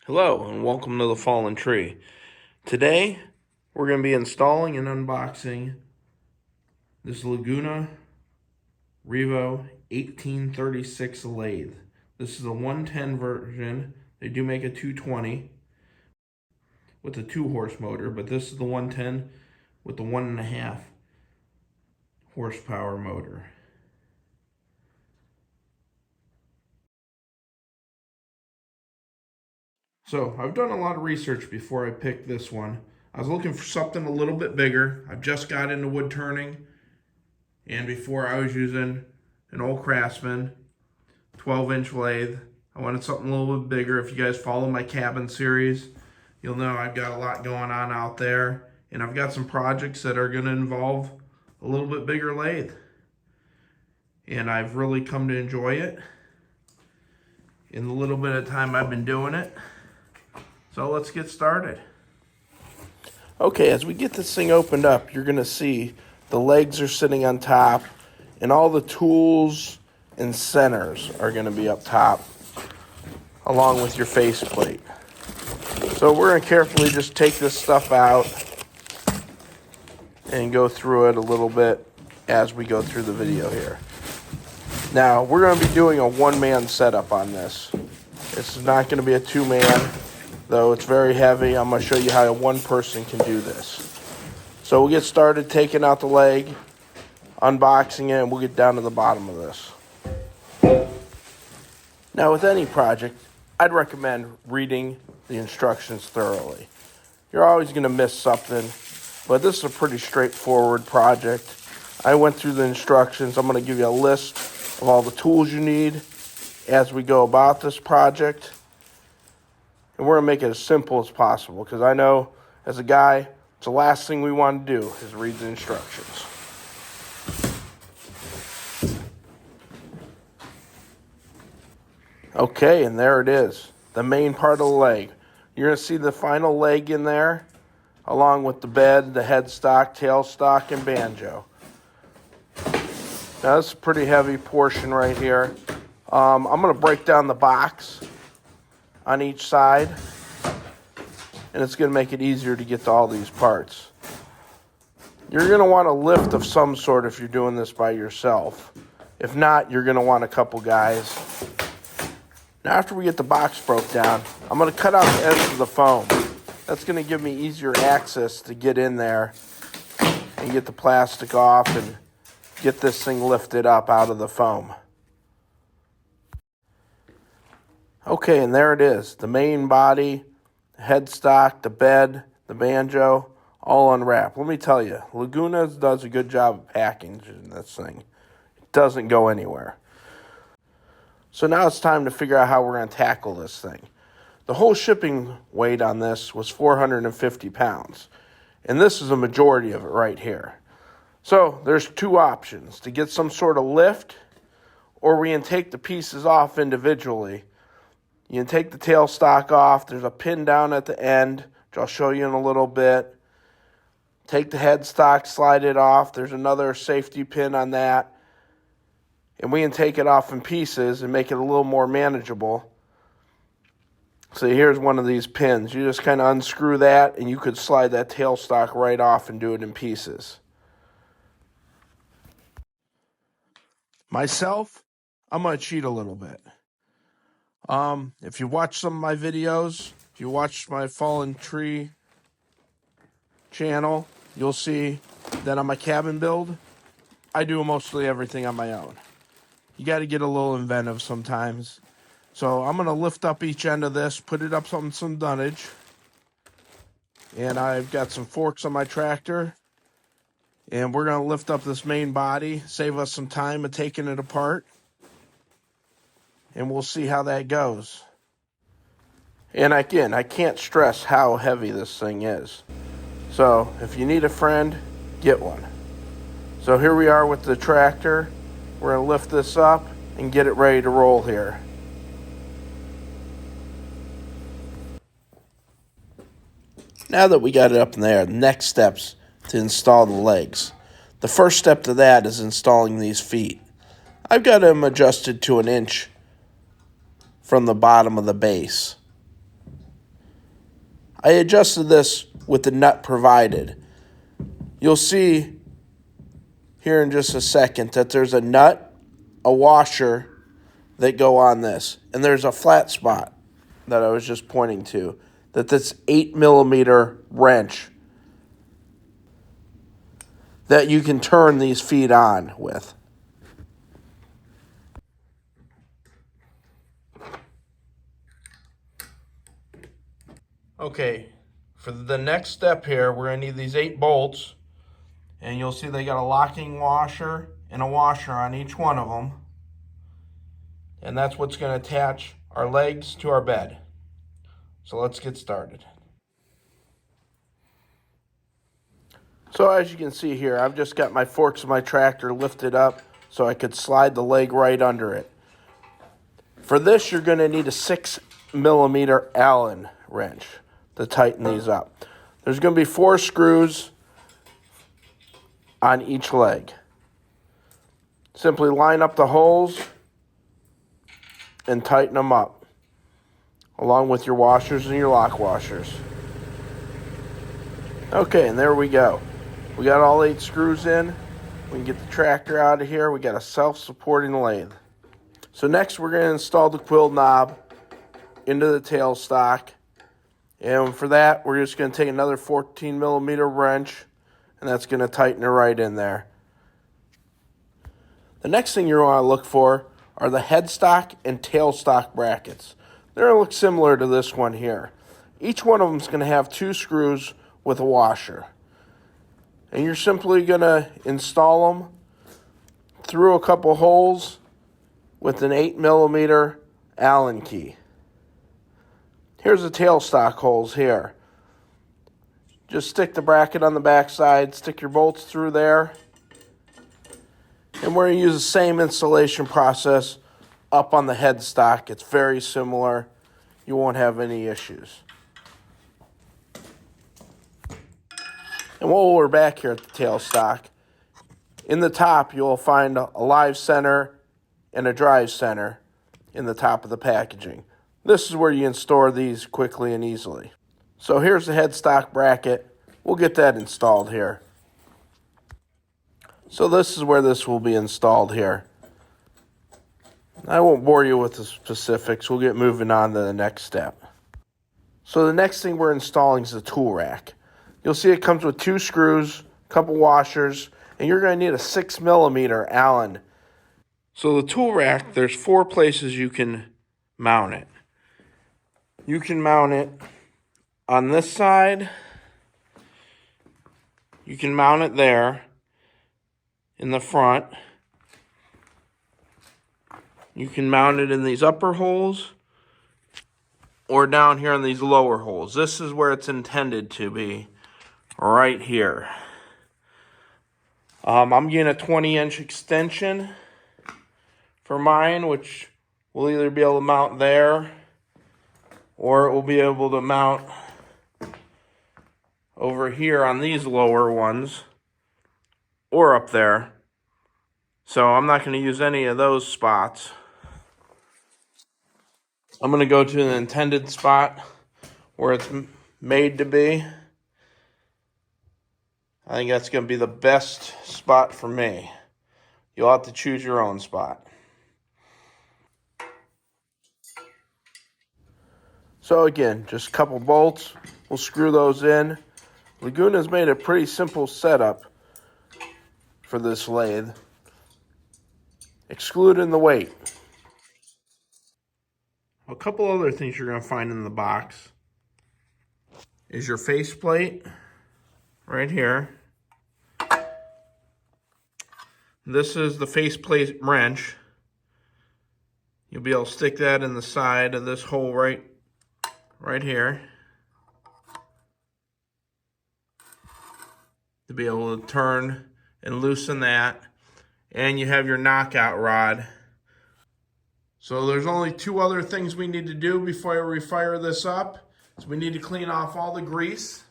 Hello and welcome to the Fallen Tree. Today we're going to be installing and unboxing this Luguna Revo 1836 lathe. This is a 110 version. They do make a 220 with a 2-horse motor, but this is the 110 with the 1.5 horsepower motor. So I've done a lot of research before I picked this one. I was looking for something a little bit bigger. I've just got into wood turning, and before I was using an old Craftsman 12-inch lathe. I wanted something a little bit bigger. If you guys follow my cabin series, you'll know I've got a lot going on out there, and I've got some projects that are going to involve a little bit bigger lathe, and I've really come to enjoy it in the little bit of time I've been doing it. So let's get started. Okay, as we get this thing opened up, you're going to see the legs are sitting on top, and all the tools and centers are going to be up top, along with your faceplate. So we're going to carefully just take this stuff out and go through it a little bit as we go through the video here. Now, we're going to be doing a one-man setup on this. This is not going to be a two-man, though it's very heavy. I'm going to show you how one person can do this. So we'll get started taking out the leg, unboxing it, and we'll get down to the bottom of this. Now, with any project, I'd recommend reading the instructions thoroughly. You're always going to miss something, but this is a pretty straightforward project. I went through the instructions. I'm going to give you a list of all the tools you need as we go about this project. And we're going to make it as simple as possible, because I know as a guy, it's the last thing we want to do is read the instructions. Okay, and there it is, the main part of the leg. You're going to see the final leg in there, along with the bed, the headstock, tailstock, and banjo. Now, this is a pretty heavy portion right here. I'm going to break down the box on each side, and it's going to make it easier to get to all these parts. You're going to want a lift of some sort if you're doing this by yourself. If not, you're going to want a couple guys. Now, after we get the box broke down, I'm going to cut out the ends of the foam. That's going to give me easier access to get in there and get the plastic off and get this thing lifted up out of the foam. Okay, and there it is. The main body, the headstock, the bed, the banjo, all unwrapped. Let me tell you, Laguna does a good job of packaging this thing. It doesn't go anywhere. So now it's time to figure out how we're going to tackle this thing. The whole shipping weight on this was 450 pounds. And this is a majority of it right here. So there's two options: to get some sort of lift, or we can take the pieces off individually. You can take the tailstock off. There's a pin down at the end, which I'll show you in a little bit. Take the headstock, slide it off. There's another safety pin on that. And we can take it off in pieces and make it a little more manageable. So here's one of these pins. You just kind of unscrew that, and you could slide that tailstock right off and do it in pieces. Myself, I'm going to cheat a little bit. If you watch some of my videos, if you watch my Fallen Tree channel, you'll see that on my cabin build, I do mostly everything on my own. You got to get a little inventive sometimes. So I'm going to lift up each end of this, put it up on some dunnage. And I've got some forks on my tractor. And we're going to lift up this main body, save us some time of taking it apart. And we'll see how that goes. And again, I can't stress how heavy this thing is. So if you need a friend, get one. So here we are with the tractor. We're going to lift this up and get it ready to roll here. Now that we got it up in there, the next steps to install the legs. The first step to that is installing these feet. I've got them adjusted to 1 inch from the bottom of the base. I adjusted this with the nut provided. You'll see here in just a second that there's a nut, a washer that go on this, and there's a flat spot that I was just pointing to, that this 8mm wrench that you can turn these feet on with. Okay, for the next step here, we're going to need these 8 bolts, and you'll see they got a locking washer and a washer on each one of them, and that's what's going to attach our legs to our bed. So let's get started. So as you can see here, I've just got my forks of my tractor lifted up so I could slide the leg right under it. For this, you're going to need a 6mm Allen wrench to tighten these up. There's going to be 4 screws on each leg. Simply line up the holes and tighten them up, along with your washers and your lock washers. Okay, and there we go. We got all 8 screws in. We can get the tractor out of here. We got a self-supporting lathe. So next we're going to install the quill knob into the tailstock. And for that, we're just going to take another 14mm wrench, and that's going to tighten it right in there. The next thing you're going to look for are the headstock and tailstock brackets. They're going to look similar to this one here. Each one of them is going to have 2 screws with a washer. And you're simply going to install them through a couple holes with an 8mm Allen key. Here's the tailstock holes here. Just stick the bracket on the back side, stick your bolts through there, and we're going to use the same installation process up on the headstock. It's very similar. You won't have any issues. And while we're back here at the tailstock, in the top you'll find a live center and a drive center in the top of the packaging. This is where you can store these quickly and easily. So here's the headstock bracket. We'll get that installed here. So this is where this will be installed here. I won't bore you with the specifics. We'll get moving on to the next step. So the next thing we're installing is the tool rack. You'll see it comes with 2 screws, a couple washers, and you're going to need a 6mm Allen. So the tool rack, there's 4 places you can mount it. You can mount it on this side. You can mount it there in the front. You can mount it in these upper holes or down here in these lower holes. This is where it's intended to be, right here. I'm getting a 20-inch extension for mine, which will either be able to mount there or it will be able to mount over here on these lower ones or up there. So I'm not going to use any of those spots. I'm going to go to the intended spot where it's made to be. I think that's going to be the best spot for me. You'll have to choose your own spot. So again, just a couple bolts. We'll screw those in. Laguna's made a pretty simple setup for this lathe, excluding the weight. A couple other things you're going to find in the box is your faceplate right here. This is the faceplate wrench. You'll be able to stick that in the side of this hole right here to be able to turn and loosen that. And you have your knockout rod. So there's only 2 other things we need to do before we fire this up. So we need to clean off all the grease.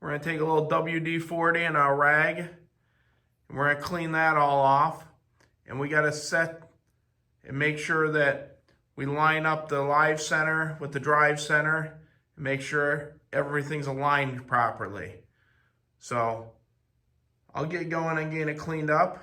We're going to take a little WD-40 and a rag, and we're going to clean that all off. And we got to set and make sure that we line up the live center with the drive center and make sure everything's aligned properly. So I'll get going and get it cleaned up.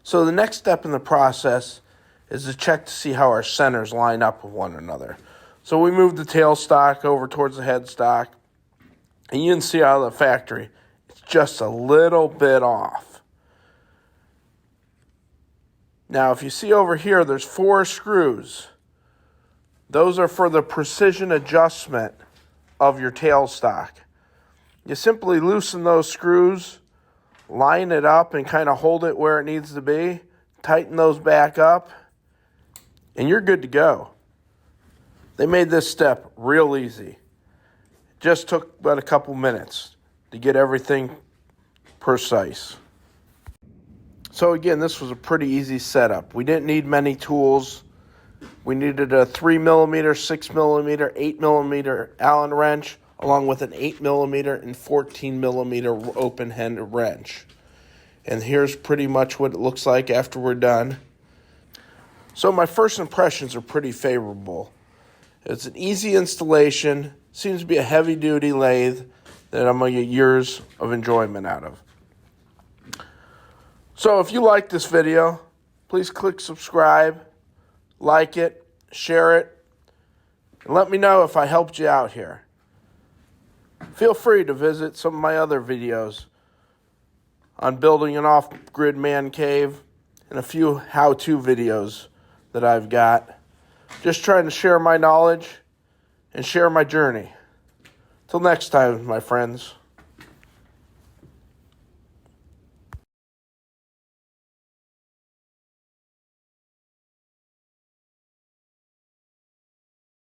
So the next step in the process is to check to see how our centers line up with one another. So we move the tailstock over towards the headstock, and you can see out of the factory, it's just a little bit off. Now, if you see over here, there's 4 screws. Those are for the precision adjustment of your tailstock. You simply loosen those screws, line it up and kind of hold it where it needs to be, tighten those back up, and you're good to go. They made this step real easy. It just took about a couple minutes to get everything precise. So again, this was a pretty easy setup. We didn't need many tools. We needed a 3mm, 6mm, 8mm Allen wrench, along with an 8mm and 14mm open-end wrench. And here's pretty much what it looks like after we're done. So my first impressions are pretty favorable. It's an easy installation, seems to be a heavy-duty lathe that I'm going to get years of enjoyment out of. So if you like this video, please click subscribe, like it, share it, and let me know if I helped you out here. Feel free to visit some of my other videos on building an off-grid man cave and a few how-to videos that I've got. Just trying to share my knowledge and share my journey. Till next time, my friends.